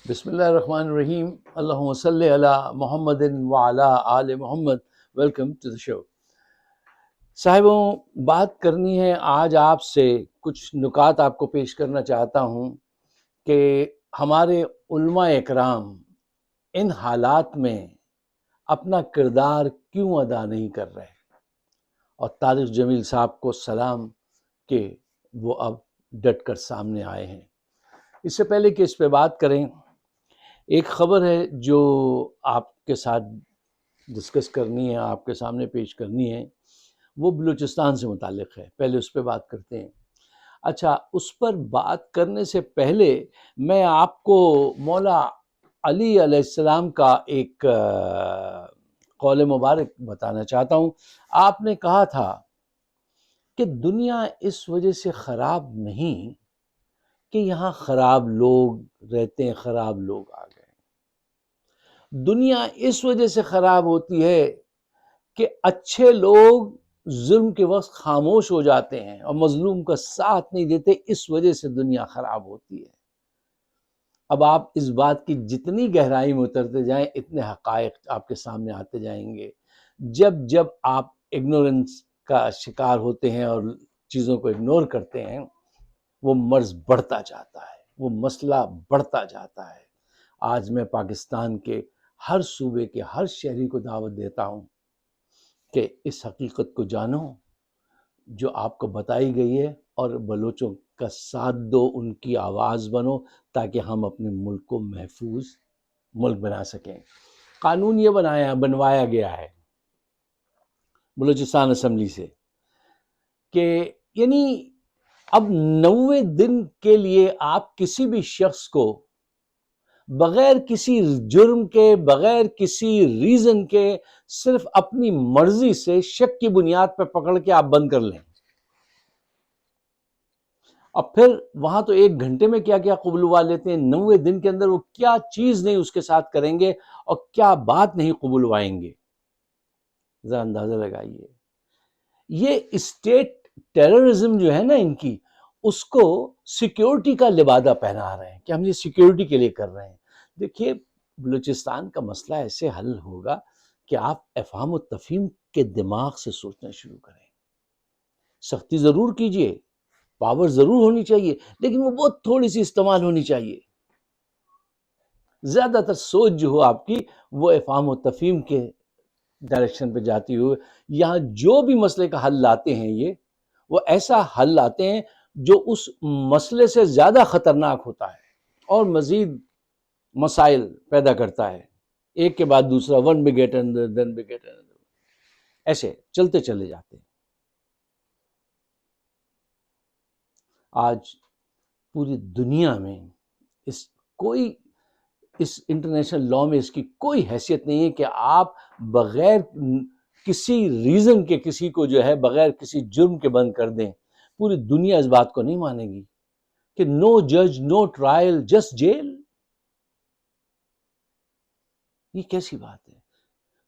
بسم اللہ الرحمن الرحیم۔ اللہم صلی علی محمد وعلی آل محمد۔ ویلکم ٹو دا شو۔ صاحبوں، بات کرنی ہے آج آپ سے، کچھ نکات آپ کو پیش کرنا چاہتا ہوں کہ ہمارے علماء اکرام ان حالات میں اپنا کردار کیوں ادا نہیں کر رہے، اور طارق جمیل صاحب کو سلام کہ وہ اب ڈٹ کر سامنے آئے ہیں۔ اس سے پہلے کہ اس پہ بات کریں، ایک خبر ہے جو آپ کے ساتھ ڈسکس کرنی ہے، آپ کے سامنے پیش کرنی ہے، وہ بلوچستان سے متعلق ہے۔ پہلے اس پہ بات کرتے ہیں۔ اچھا، اس پر بات کرنے سے پہلے میں آپ کو مولا علی علیہ السلام کا ایک قول مبارک بتانا چاہتا ہوں۔ آپ نے کہا تھا کہ دنیا اس وجہ سے خراب نہیں کہ یہاں خراب لوگ رہتے ہیں، خراب لوگ آ گئے۔ دنیا اس وجہ سے خراب ہوتی ہے کہ اچھے لوگ ظلم کے وقت خاموش ہو جاتے ہیں اور مظلوم کا ساتھ نہیں دیتے، اس وجہ سے دنیا خراب ہوتی ہے۔ اب آپ اس بات کی جتنی گہرائی میں اترتے جائیں، اتنے حقائق آپ کے سامنے آتے جائیں گے۔ جب جب آپ اگنورنس کا شکار ہوتے ہیں اور چیزوں کو اگنور کرتے ہیں، وہ مرض بڑھتا جاتا ہے، وہ مسئلہ بڑھتا جاتا ہے۔ آج میں پاکستان کے ہر صوبے کے ہر شہری کو دعوت دیتا ہوں کہ اس حقیقت کو جانو جو آپ کو بتائی گئی ہے، اور بلوچوں کا ساتھ دو، ان کی آواز بنو، تاکہ ہم اپنے ملک کو محفوظ ملک بنا سکیں۔ قانون یہ بنوایا گیا ہے بلوچستان اسمبلی سے کہ یعنی اب 90 دن کے لیے آپ کسی بھی شخص کو بغیر کسی جرم کے، بغیر کسی ریزن کے، صرف اپنی مرضی سے شک کی بنیاد پر پکڑ کے آپ بند کر لیں۔ اب پھر وہاں تو 1 گھنٹے میں کیا کیا قبولوا لیتے ہیں، 90 دن کے اندر وہ کیا چیز نہیں اس کے ساتھ کریں گے اور کیا بات نہیں قبولوائیں گے، ذرا اندازہ لگائیے۔ یہ اسٹیٹ ٹیررزم جو ہے نا ان کی، اس کو سیکیورٹی کا لبادہ پہنا رہے ہیں کہ ہم یہ سیکیورٹی کے لیے کر رہے ہیں۔ دیکھیے، بلوچستان کا مسئلہ ایسے حل ہوگا کہ آپ افہام و تفہیم کے دماغ سے سوچنا شروع کریں۔ سختی ضرور کیجئے، پاور ضرور ہونی چاہیے، لیکن وہ بہت تھوڑی سی استعمال ہونی چاہیے۔ زیادہ تر سوچ جو ہو آپ کی، وہ افہام و تفہیم کے ڈائریکشن پہ جاتی ہوئے، یہاں جو بھی مسئلے کا حل لاتے ہیں وہ ایسا حل لاتے ہیں جو اس مسئلے سے زیادہ خطرناک ہوتا ہے اور مزید مسائل پیدا کرتا ہے، ایک کے بعد دوسرا، ون بگیٹ اندر دین بگیٹ اندر، ایسے چلتے چلے جاتے ہیں۔ آج پوری دنیا میں اس انٹرنیشنل لاء میں اس کی کوئی حیثیت نہیں ہے کہ آپ بغیر کسی ریزن کے کسی کو جو ہے بغیر کسی جرم کے بند کر دیں۔ پوری دنیا اس بات کو نہیں مانے گی کہ نو جج، نو ٹرائل، جسٹ جیل۔ یہ کیسی بات ہے؟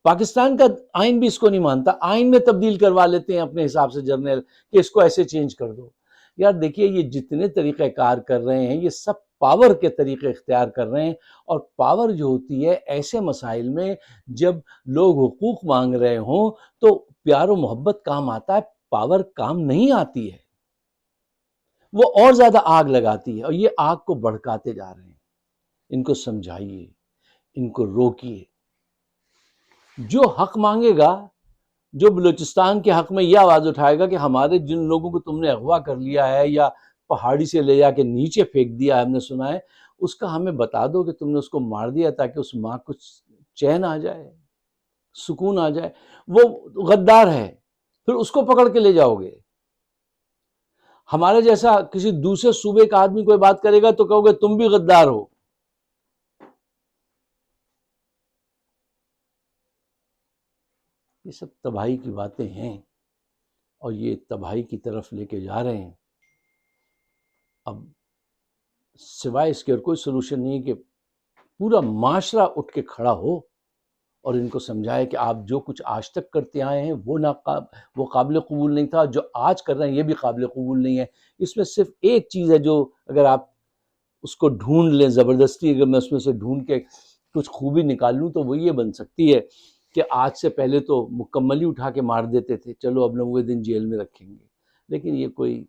پاکستان کا آئین بھی اس کو نہیں مانتا، آئین میں تبدیل کروا لیتے ہیں اپنے حساب سے جرنیل کہ اس کو ایسے چینج کر دو۔ یار دیکھیے، یہ جتنے طریقہ کار کر رہے ہیں، یہ سب پاور کے طریقے اختیار کر رہے ہیں، اور پاور جو ہوتی ہے ایسے مسائل میں جب لوگ حقوق مانگ رہے ہوں تو پیار و محبت کام آتا ہے، پاور کام نہیں آتی ہے، وہ اور زیادہ آگ لگاتی ہے، اور یہ آگ کو بھڑکاتے جا رہے ہیں۔ ان کو سمجھائیے، ان کو روکیے۔ جو حق مانگے گا، جو بلوچستان کے حق میں یہ آواز اٹھائے گا کہ ہمارے جن لوگوں کو تم نے اغوا کر لیا ہے یا پہاڑی سے لے جا کے نیچے پھینک دیا ہے، ہم نے سنا ہے، اس کا ہمیں بتا دو کہ تم نے اس کو مار دیا تاکہ اس ماں کو چین آ جائے، سکون آ جائے۔ وہ غدار ہے، پھر اس کو پکڑ کے لے جاؤ گے۔ ہمارے جیسا کسی دوسرے صوبے کا آدمی کوئی بات کرے گا تو کہو گے تم بھی غدار ہو۔ یہ سب تباہی کی باتیں ہیں، اور یہ تباہی کی طرف لے کے جا رہے ہیں۔ اب سوائے اس کے اور کوئی سلوشن نہیں کہ پورا معاشرہ اٹھ کے کھڑا ہو اور ان کو سمجھائے کہ آپ جو کچھ آج تک کرتے آئے ہیں وہ قابل قبول نہیں تھا، جو آج کر رہے ہیں یہ بھی قابل قبول نہیں ہے۔ اس میں صرف ایک چیز ہے جو اگر آپ اس کو ڈھونڈ لیں زبردستی، اگر میں اس میں سے ڈھونڈ کے کچھ خوبی نکال لوں تو وہ یہ بن سکتی ہے کہ آج سے پہلے تو مکمل ہی اٹھا کے مار دیتے تھے، چلو اب 90 دن جیل میں رکھیں گے، لیکن یہ کوئی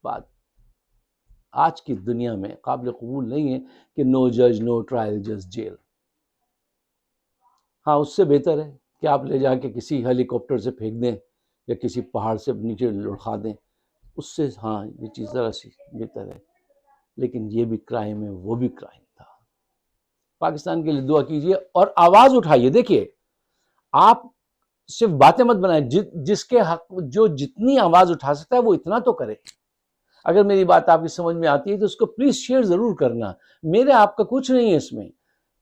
بات آج کی دنیا میں قابل قبول نہیں ہے کہ نو جج نو ٹرائل جسٹ جیل۔ ہاں اس سے بہتر ہے کہ آپ لے جا کے کسی ہیلی کاپٹر سے پھینک دیں یا کسی پہاڑ سے نیچے لڑکا دیں، اس سے ہاں یہ چیز ذرا سی بہتر ہے، لیکن یہ بھی کرائم ہے، وہ بھی کرائم تھا۔ پاکستان کے لیے دعا کیجئے اور آواز اٹھائیے۔ دیکھیے آپ صرف باتیں مت بنائیں، جس کے حق جو جتنی آواز اٹھا سکتا ہے وہ اتنا تو کرے۔ اگر میری بات آپ کی سمجھ میں آتی ہے تو اس کو پلیز شیئر ضرور کرنا، میرے آپ کا کچھ نہیں ہے اس میں،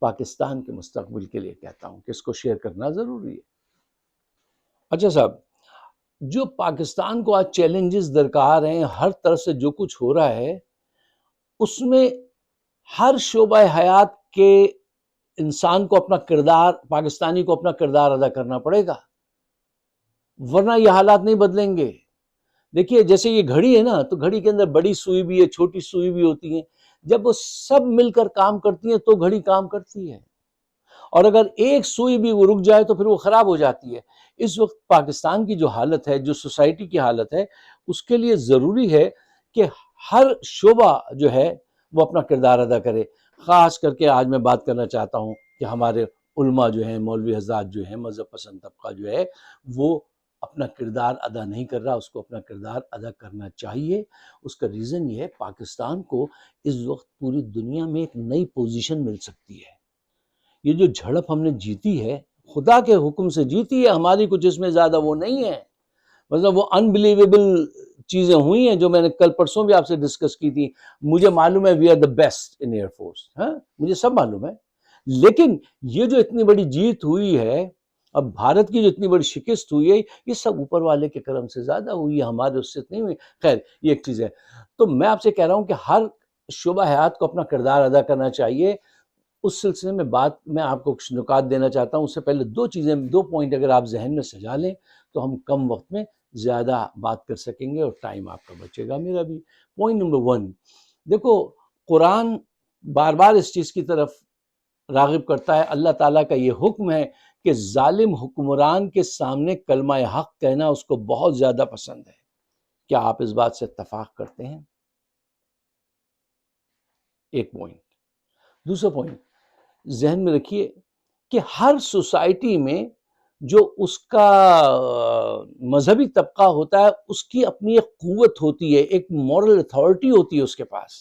پاکستان کے مستقبل کے لیے کہتا ہوں کہ اس کو شیئر کرنا ضروری ہے۔ اچھا صاحب، جو پاکستان کو آج چیلنجز درکار ہیں، ہر طرف سے جو کچھ ہو رہا ہے، اس میں ہر شعبہ حیات کے انسان کو اپنا کردار، پاکستانی کو اپنا کردار ادا کرنا پڑے گا، ورنہ یہ حالات نہیں بدلیں گے۔ دیکھیے جیسے یہ گھڑی ہے نا، تو گھڑی کے اندر بڑی سوئی بھی ہے، چھوٹی سوئی بھی ہوتی ہیں، جب وہ سب مل کر کام کرتی ہیں تو گھڑی کام کرتی ہے، اور اگر ایک سوئی بھی وہ رک جائے تو پھر وہ خراب ہو جاتی ہے۔ اس وقت پاکستان کی جو حالت ہے، جو سوسائٹی کی حالت ہے، اس کے لیے ضروری ہے کہ ہر شعبہ جو ہے وہ اپنا کردار ادا کرے۔ خاص کر کے آج میں بات کرنا چاہتا ہوں کہ ہمارے علماء جو ہیں، مولوی حضرات جو ہیں، مذہب پسند طبقہ جو ہے، وہ اپنا کردار ادا نہیں کر رہا، اس کو اپنا کردار ادا کرنا چاہیے۔ اس کا ریزن یہ ہے، پاکستان کو اس وقت پوری دنیا میں ایک نئی پوزیشن مل سکتی ہے۔ یہ جو جھڑپ ہم نے جیتی ہے، خدا کے حکم سے جیتی ہے، ہماری کچھ اس میں زیادہ وہ نہیں ہے، مطلب وہ انبلیویبل چیزیں ہوئی ہیں جو میں نے کل پرسوں بھی آپ سے ڈسکس کی تھی۔ مجھے معلوم ہے we are the best in air force, ہاں مجھے سب معلوم ہے، لیکن یہ جو اتنی بڑی جیت ہوئی ہے، اب بھارت کی جو اتنی بڑی شکست ہوئی ہے، یہ سب اوپر والے کے کرم سے زیادہ ہوئی ہے، ہمارے اس سے نہیں ہوئی۔ خیر یہ ایک چیز ہے، تو میں آپ سے کہہ رہا ہوں کہ ہر شعبہ حیات کو اپنا کردار ادا کرنا چاہیے۔ اس سلسلے میں میں آپ کو کچھ نکات دینا چاہتا ہوں۔ اس سے پہلے دو پوائنٹ اگر آپ ذہن میں سجا لیں تو ہم کم وقت میں زیادہ بات کر سکیں گے اور ٹائم آپ کا بچے گا، میرا بھی۔ پوائنٹ نمبر 1، دیکھو قرآن بار بار اس چیز کی طرف راغب کرتا ہے، اللہ تعالیٰ کا یہ حکم ہے کہ ظالم حکمران کے سامنے کلمہ حق کہنا اس کو بہت زیادہ پسند ہے۔ کیا آپ اس بات سے اتفاق کرتے ہیں؟ ایک پوائنٹ۔ دوسرا پوائنٹ ذہن میں رکھیے کہ ہر سوسائٹی میں جو اس کا مذہبی طبقہ ہوتا ہے، اس کی اپنی ایک قوت ہوتی ہے، ایک مورل اتھارٹی ہوتی ہے اس کے پاس،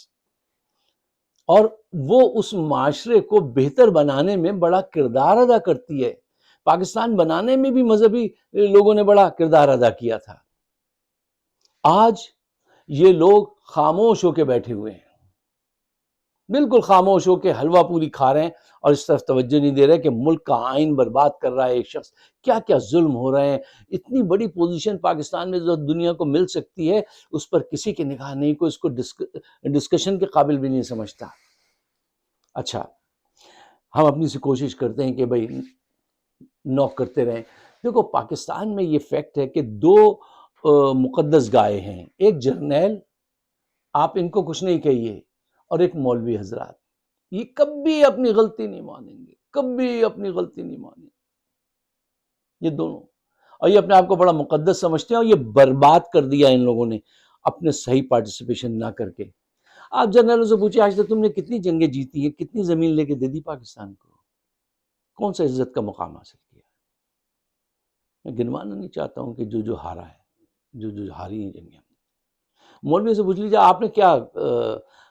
اور وہ اس معاشرے کو بہتر بنانے میں بڑا کردار ادا کرتی ہے۔ پاکستان بنانے میں بھی مذہبی لوگوں نے بڑا کردار ادا کیا تھا۔ آج یہ لوگ خاموش ہو کے بیٹھے ہوئے ہیں، بالکل خاموش ہو کے حلوہ پوری کھا رہے ہیں اور اس طرف توجہ نہیں دے رہے کہ ملک کا آئین برباد کر رہا ہے ایک شخص، کیا کیا ظلم ہو رہے ہیں۔ اتنی بڑی پوزیشن پاکستان میں جو دنیا کو مل سکتی ہے، اس پر کسی کی نگاہ نہیں، کوئی اس کو ڈسکشن کے قابل بھی نہیں سمجھتا۔ اچھا، ہم اپنی سے کوشش کرتے ہیں کہ بھئی نوک کرتے رہیں۔ دیکھو پاکستان میں یہ فیکٹ ہے کہ دو مقدس گائے ہیں، ایک جرنیل، آپ ان کو کچھ نہیں کہیے، اور ایک مولوی حضرات، یہ کبھی اپنی غلطی نہیں مانیں گے، کبھی اپنی غلطی نہیں مانیں گے، یہ دونوں، اور یہ اپنے آپ کو بڑا مقدس سمجھتے ہیں، اور یہ برباد کر دیا ان لوگوں نے اپنے صحیح پارٹیسپیشن نہ کر کے۔ آپ جرنیلوں سے پوچھیں آج تک تم نے کتنی جنگیں جیتی ہیں، کتنی زمین لے کے دے دی پاکستان کو، کون سا عزت کا مقام حاصل کیا؟ میں گنوانا نہیں چاہتا ہوں کہ جو ہارا ہے، جو ہاری ہیں جنگیں۔ مولوی سے پوچھ لیجیے آپ نے کیا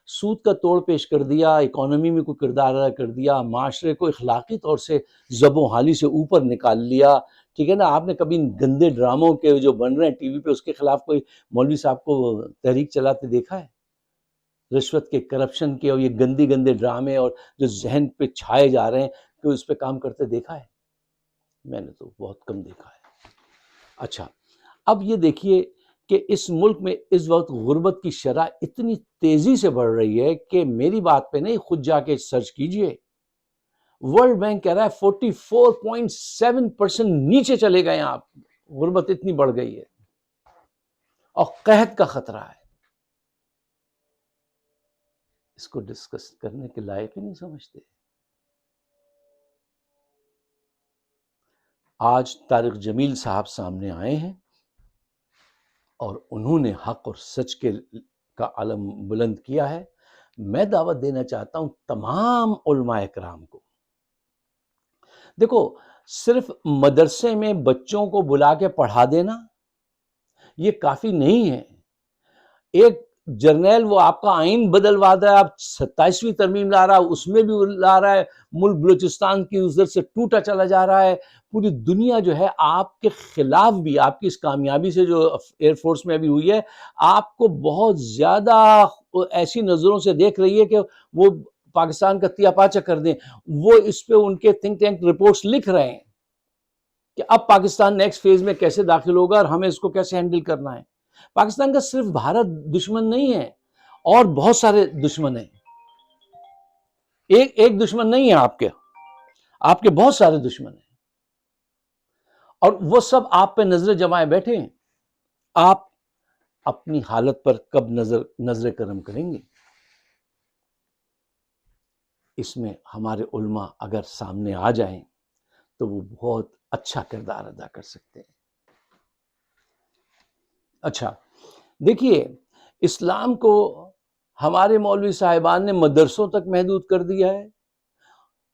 سود کا توڑ پیش کر دیا، اکانومی میں کوئی کردار ادا کر دیا، معاشرے کو اخلاقی طور سے زب و حالی سے اوپر نکال لیا، ٹھیک ہے نا؟ آپ نے کبھی ان گندے ڈراموں کے جو بن رہے ہیں ٹی وی پہ، اس کے خلاف کوئی مولوی صاحب کو تحریک چلاتے دیکھا ہے؟ رشوت کے، کرپشن کے، اور یہ گندے گندے ڈرامے اور جو ذہن پہ چھائے جا رہے ہیں، کہ اس پہ کام کرتے دیکھا ہے؟ میں نے تو بہت کم دیکھا ہے۔ اچھا، اب یہ دیکھیے کہ اس ملک میں اس وقت غربت کی شرح اتنی تیزی سے بڑھ رہی ہے کہ میری بات پہ نہیں، خود جا کے سرچ کیجئے، ورلڈ بینک کہہ رہا ہے 44.7% نیچے چلے گئے ہیں آپ، غربت اتنی بڑھ گئی ہے، اور قحط کا خطرہ ہے۔ اس کو ڈسکس کرنے کے لائق ہی نہیں سمجھتے. آج طارق جمیل صاحب سامنے آئے ہیں اور انہوں نے حق اور سچ کا علم بلند کیا ہے. میں دعوت دینا چاہتا ہوں تمام علماء کرام کو. دیکھو، صرف مدرسے میں بچوں کو بلا کے پڑھا دینا یہ کافی نہیں ہے. ایک جرنیل وہ آپ کا آئین بدلوا رہا ہے، آپ 27ویں ترمیم لا رہا ہے، اس میں بھی لا رہا ہے، ملک بلوچستان کی ادھر سے ٹوٹا چلا جا رہا ہے. پوری دنیا جو ہے آپ کے خلاف بھی، آپ کی اس کامیابی سے جو ایئر فورس میں ابھی ہوئی ہے، آپ کو بہت زیادہ ایسی نظروں سے دیکھ رہی ہے کہ وہ پاکستان کا تیا پاچا کر دیں. وہ اس پہ ان کے تھنک ٹینک رپورٹس لکھ رہے ہیں کہ اب پاکستان نیکسٹ فیز میں کیسے داخل ہوگا اور ہمیں اس کو کیسے ہینڈل کرنا ہے. پاکستان کا صرف بھارت دشمن نہیں ہے، اور بہت سارے دشمن ہیں. ایک دشمن نہیں ہے آپ کے بہت سارے دشمن ہیں، اور وہ سب آپ پہ نظر جمائے بیٹھے ہیں. آپ اپنی حالت پر کب نظر کرم کریں گے؟ اس میں ہمارے علماء اگر سامنے آ جائیں تو وہ بہت اچھا کردار ادا کر سکتے ہیں. اچھا دیکھیے، اسلام کو ہمارے مولوی صاحبان نے مدرسوں تک محدود کر دیا ہے،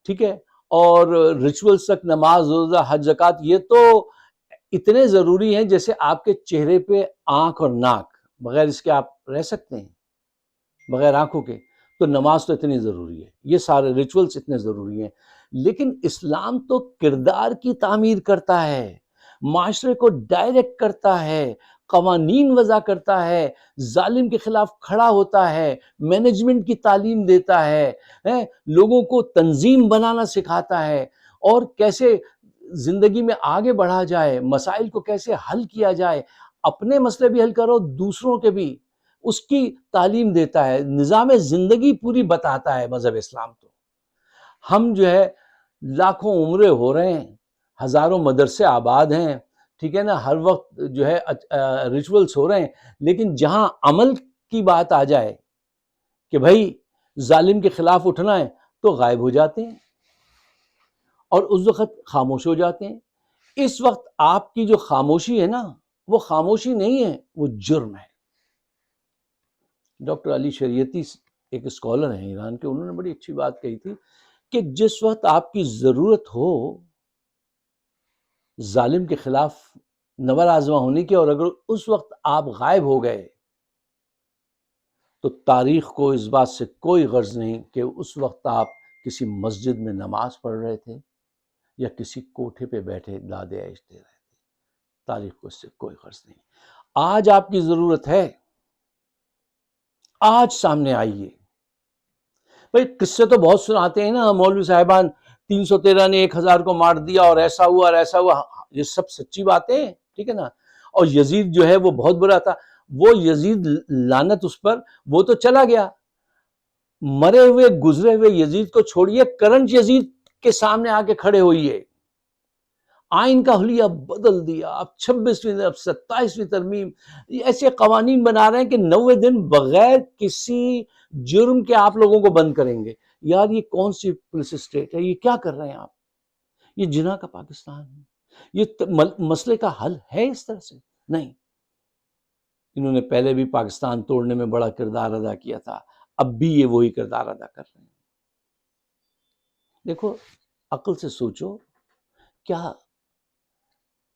ٹھیک ہے، اور ریچولز تک، نماز، روزہ، حج، زکوٰۃ، یہ تو اتنے ضروری ہیں جیسے آپ کے چہرے پہ آنکھ اور ناک. بغیر اس کے آپ رہ سکتے ہیں؟ بغیر آنکھوں کے. تو نماز تو اتنی ضروری ہے، یہ سارے ریچولز اتنے ضروری ہیں. لیکن اسلام تو کردار کی تعمیر کرتا ہے، معاشرے کو ڈائریکٹ کرتا ہے، قوانین وضع کرتا ہے، ظالم کے خلاف کھڑا ہوتا ہے، مینجمنٹ کی تعلیم دیتا ہے، لوگوں کو تنظیم بنانا سکھاتا ہے، اور کیسے زندگی میں آگے بڑھا جائے، مسائل کو کیسے حل کیا جائے، اپنے مسئلے بھی حل کرو، دوسروں کے بھی، اس کی تعلیم دیتا ہے. نظام زندگی پوری بتاتا ہے مذہب اسلام. تو ہم جو ہے لاکھوں عمرے ہو رہے ہیں، ہزاروں مدرسے آباد ہیں، ٹھیک ہے نا، ہر وقت جو ہے ریچولز ہو رہے ہیں، لیکن جہاں عمل کی بات آ جائے کہ بھائی ظالم کے خلاف اٹھنا ہے، تو غائب ہو جاتے ہیں اور اس وقت خاموش ہو جاتے ہیں. اس وقت آپ کی جو خاموشی ہے نا، وہ خاموشی نہیں ہے، وہ جرم ہے. ڈاکٹر علی شریعتی ایک اسکالر ہیں ایران کے، انہوں نے بڑی اچھی بات کہی تھی کہ جس وقت آپ کی ضرورت ہو ظالم کے خلاف نور آزما ہونے کی، اور اگر اس وقت آپ غائب ہو گئے تو تاریخ کو اس بات سے کوئی غرض نہیں کہ اس وقت آپ کسی مسجد میں نماز پڑھ رہے تھے یا کسی کوٹھے پہ بیٹھے داد عیش دے رہے تھے. تاریخ کو اس سے کوئی غرض نہیں. آج آپ کی ضرورت ہے، آج سامنے آئیے. بھائی قصے تو بہت سناتے ہیں نا مولوی صاحبان، 313 نے 1000 کو مار دیا اور ایسا ہوا اور ایسا ہوا. یہ سب سچی باتیں ہیں، ٹھیک ہے نا. اور یزید جو ہے وہ بہت برا تھا. وہ یزید لعنت اس پر، وہ تو چلا گیا. مرے ہوئے گزرے ہوئے یزید کو چھوڑیے، کرنٹ یزید کے سامنے آ کے کھڑے ہوئیے. آئین کا حلیہ بدل دیا، اب 26ویں، اب 27ویں ترمیم، ایسے قوانین بنا رہے ہیں کہ 90 دن بغیر کسی جرم کے آپ لوگوں کو بند کریں گے. یار یہ کون سی پولیس اسٹیٹ ہے؟ یہ کیا کر رہے ہیں آپ؟ یہ جناح کا پاکستان ہے؟ یہ مسئلے کا حل ہے اس طرح سے؟ نہیں. انہوں نے پہلے بھی پاکستان توڑنے میں بڑا کردار ادا کیا تھا، اب بھی یہ وہی کردار ادا کر رہے ہیں. دیکھو، عقل سے سوچو، کیا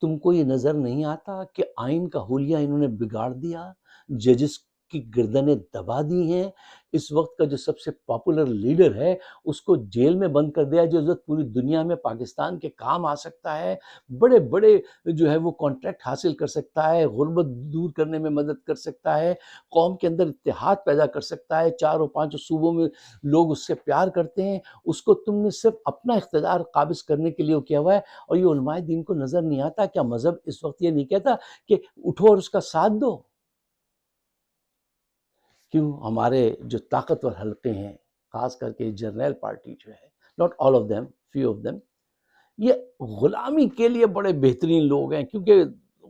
تم کو یہ نظر نہیں آتا کہ آئین کا حلیہ انہوں نے بگاڑ دیا، ججز کی گردنیں دبا دی ہیں. اس وقت کا جو سب سے پاپولر لیڈر ہے اس کو جیل میں بند کر دیا، جو پوری دنیا میں پاکستان کے کام آ سکتا ہے، بڑے بڑے جو ہے وہ کانٹریکٹ حاصل کر سکتا ہے، غربت دور کرنے میں مدد کر سکتا ہے، قوم کے اندر اتحاد پیدا کر سکتا ہے، 4 اور 5 صوبوں میں لوگ اس سے پیار کرتے ہیں. اس کو تم نے صرف اپنا اقتدار قابض کرنے کے لیے کیا ہوا ہے. اور یہ علماء دین کو نظر نہیں آتا؟ کیا مذہب اس وقت یہ نہیں کہتا کہ اٹھو اور اس کا ساتھ دو؟ کیوں ہمارے جو طاقتور حلقے ہیں، خاص کر کے جرنیل پارٹی جو ہے، not all of them, few of them, یہ غلامی کے لیے بڑے بہترین لوگ ہیں، کیونکہ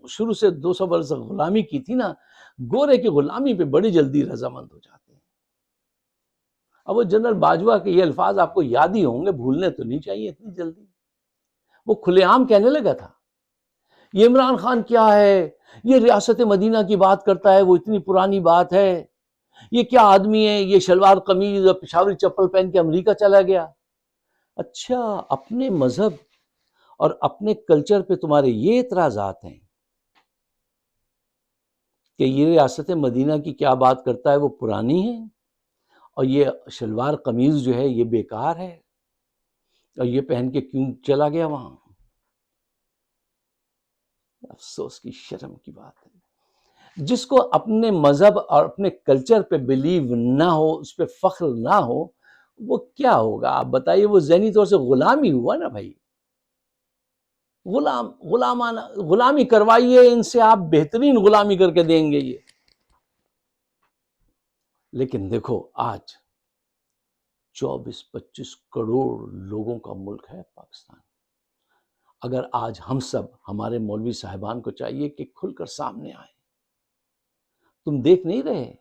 شروع سے 200 برس غلامی کی تھی نا. گورے کی غلامی پہ بڑی جلدی رضامند ہو جاتے ہیں. اب وہ جنرل باجوہ کے یہ الفاظ آپ کو یاد ہی ہوں گے، بھولنے تو نہیں چاہیے اتنی جلدی. وہ کھلے عام کہنے لگا تھا یہ عمران خان کیا ہے، یہ ریاست مدینہ کی بات کرتا ہے، وہ اتنی پرانی بات ہے، یہ کیا آدمی ہے، یہ شلوار قمیض اور پشاوری چپل پہن کے امریکہ چلا گیا. اچھا، اپنے مذہب اور اپنے کلچر پہ تمہارے یہ اعتراضات ہیں کہ یہ ریاست مدینہ کی کیا بات کرتا ہے وہ پرانی ہے، اور یہ شلوار قمیض جو ہے یہ بیکار ہے، اور یہ پہن کے کیوں چلا گیا وہاں. افسوس کی شرم کی بات ہے. جس کو اپنے مذہب اور اپنے کلچر پہ بلیو نہ ہو، اس پہ فخر نہ ہو، وہ کیا ہوگا آپ بتائیے؟ وہ ذہنی طور سے غلام ہی ہوا نا بھائی. غلامی کروائیے ان سے، آپ بہترین غلامی کر کے دیں گے یہ. لیکن دیکھو آج 24-25 کروڑ لوگوں کا ملک ہے پاکستان. اگر آج ہم سب، ہمارے مولوی صاحبان کو چاہیے کہ کھل کر سامنے آئیں. تم دیکھ نہیں رہے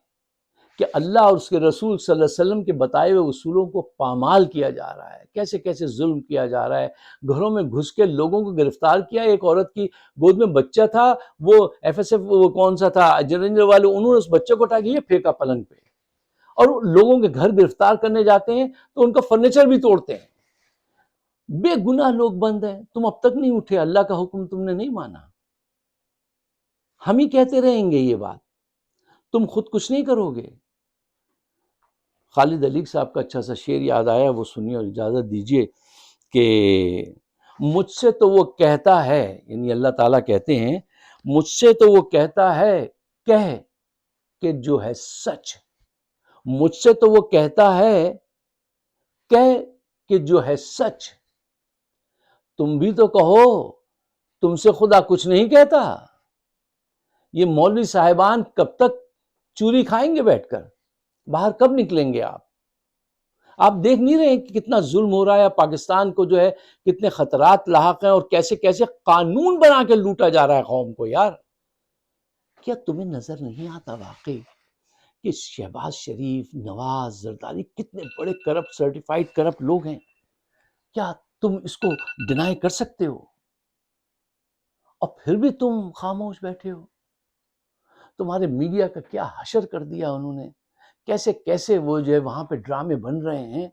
کہ اللہ اور اس کے رسول صلی اللہ علیہ وسلم کے بتائے ہوئے اصولوں کو پامال کیا جا رہا ہے، کیسے کیسے ظلم کیا جا رہا ہے. گھروں میں گھس کے لوگوں کو گرفتار کیا. ایک عورت کی گود میں بچہ تھا، وہ ایف ایس ایف وہ کون سا تھا جرنیل والے، انہوں نے اس بچے کو اٹھا کے یہ پھینکا پلنگ پہ، اور لوگوں کے گھر گرفتار کرنے جاتے ہیں تو ان کا فرنیچر بھی توڑتے ہیں. بے گناہ لوگ بند ہیں. تم اب تک نہیں اٹھے، اللہ کا حکم تم نے نہیں مانا. ہم ہی کہتے رہیں گے یہ بات، تم خود کچھ نہیں کرو گے. خالد علیق صاحب کا اچھا سا شعر یاد آیا، وہ سنیے اور اجازت دیجیے کہ مجھ سے تو وہ کہتا ہے، یعنی اللہ تعالیٰ کہتے ہیں مجھ سے تو وہ کہتا ہے کہہ کہ جو ہے سچ. مجھ سے تو وہ کہتا ہے کہہ کہ جو ہے سچ. تم بھی تو کہو تم سے خدا کچھ نہیں کہتا. یہ مولوی صاحبان کب تک چوری کھائیں گے بیٹھ کر؟ باہر کب نکلیں گے آپ؟ آپ دیکھ نہیں رہے کہ کتنا ظلم ہو رہا ہے پاکستان کو، جو ہے کتنے خطرات لاحق ہیں، اور کیسے کیسے قانون بنا کے لوٹا جا رہا ہے قوم کو. یار کیا تمہیں نظر نہیں آتا واقعی کہ شہباز شریف، نواز، زرداری کتنے بڑے کرپٹ، سرٹیفائیڈ کرپٹ لوگ ہیں؟ کیا تم اس کو ڈینائی کر سکتے ہو؟ اور پھر بھی تم خاموش بیٹھے ہو. تمہارے میڈیا کا کیا حشر کر دیا انہوں نے، کیسے کیسے وہ جو ہے وہاں پہ ڈرامے بن رہے ہیں،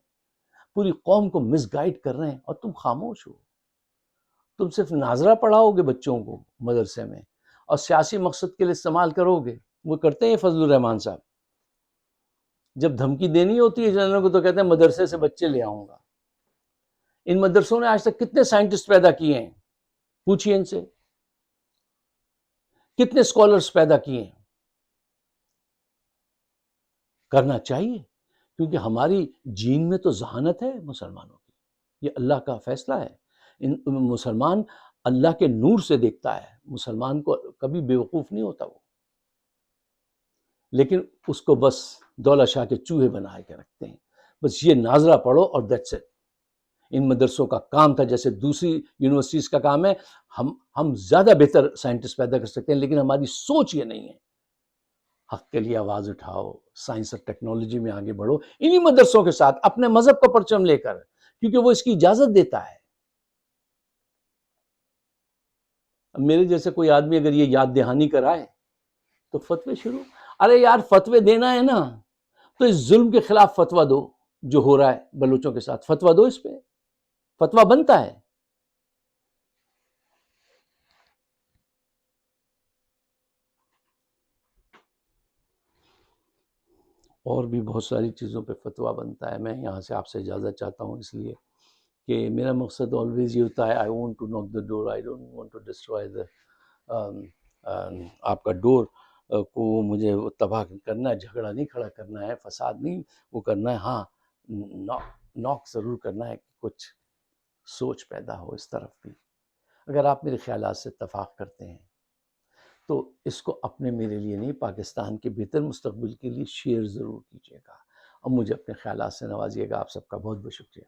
پوری قوم کو مس گائیڈ کر رہے ہیں، اور تم خاموش ہو. تم صرف ناظرہ پڑھاؤ گے بچوں کو مدرسے میں، اور سیاسی مقصد کے لیے استعمال کرو گے. وہ کرتے ہیں فضل الرحمان صاحب، جب دھمکی دینی ہوتی ہے جنرل کو تو کہتے ہیں مدرسے سے بچے لے آؤں گا. ان مدرسوں نے آج تک کتنے سائنٹسٹ پیدا کیے ہیں؟ پوچھئے ان سے. کتنے اسکالرس پیدا کیے ہیں؟ کرنا چاہیے، کیونکہ ہماری جین میں تو ذہانت ہے مسلمانوں کی. یہ اللہ کا فیصلہ ہے. مسلمان اللہ کے نور سے دیکھتا ہے، مسلمان کو کبھی بیوقوف نہیں ہوتا وہ. لیکن اس کو بس دولت شاہ کے چوہے بنا کے رکھتے ہیں. بس یہ ناظرہ پڑھو اور دیٹس اٹ. ان مدرسوں کا کام تھا جیسے دوسری یونیورسٹیز کا کام ہے، ہم زیادہ بہتر سائنٹسٹ پیدا کر سکتے ہیں، لیکن ہماری سوچ یہ نہیں ہے. حق کے لیے آواز اٹھاؤ، سائنس اور ٹیکنالوجی میں آگے بڑھو انہی مدرسوں کے ساتھ، اپنے مذہب کا پرچم لے کر، کیونکہ وہ اس کی اجازت دیتا ہے. اب میرے جیسے کوئی آدمی اگر یہ یاد دہانی کرائے تو فتوے شروع. ارے یار فتوے دینا ہے نا تو اس ظلم کے خلاف فتویٰ دو جو ہو رہا ہے بلوچوں کے ساتھ. فتویٰ دو، اس پہ فتویٰ بنتا ہے. اور بھی بہت ساری چیزوں پہ فتویٰ بنتا ہے. میں یہاں سے آپ سے اجازت چاہتا ہوں، اس لیے کہ میرا مقصد آلویز یہ ہوتا ہے آئی want to knock the door, I don't want to destroy آپ کا ڈور کو مجھے تباہ کرنا ہے، جھگڑا نہیں کھڑا کرنا ہے، فساد نہیں وہ کرنا ہے. ہاں ناک ضرور کرنا ہے کہ کچھ سوچ پیدا ہو اس طرف بھی. اگر آپ میرے خیالات سے اتفاق کرتے ہیں تو اس کو اپنے میرے لیے نہیں، پاکستان کے بہتر مستقبل کے لیے شیئر ضرور کیجیے گا، اور مجھے اپنے خیالات سے نوازیے گا. آپ سب کا بہت بہت شکریہ.